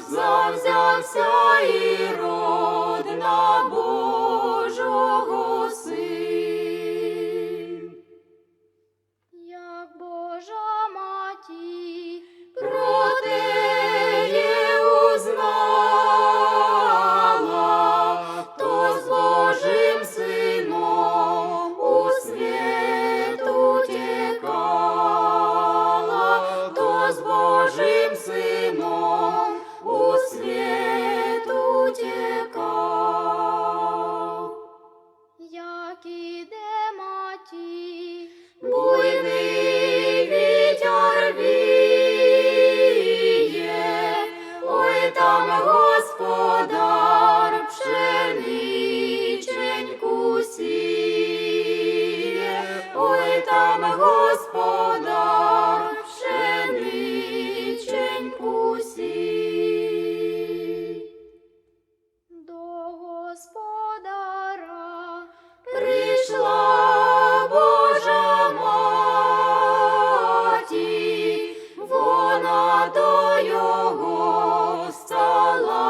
завзявся Ірод на Божого син. Як Божа маті про теє узнала, то з Божим сином у світ утекала, то з Божим сином у світ утекав. Як іде маті, буйний вітер віє, ой там Господар пшениченьку сіє, ой там Господар пшениченьку сіє. До Господара прийшла Божа маті, вона до його стала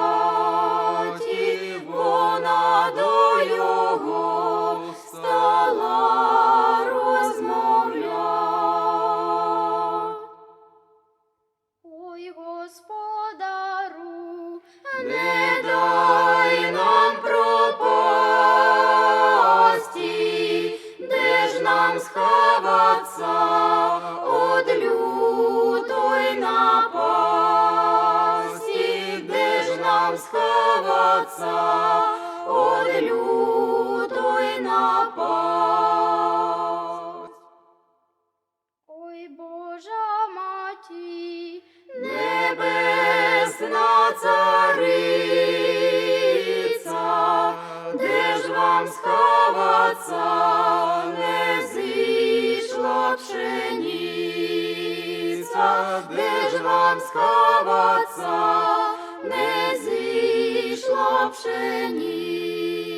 розмовляти, вона до його стала розмовляти. Ой, Господару, не дай нам пропасти, де ж нам сховаться од лютої напасти, де ж нам сховаться од лютої напасти. Ой, Божа маті, небесна цариця, де ж вам сховаться, не зійшла пшениця, де ж вам сховаться, не зійшла пшениця.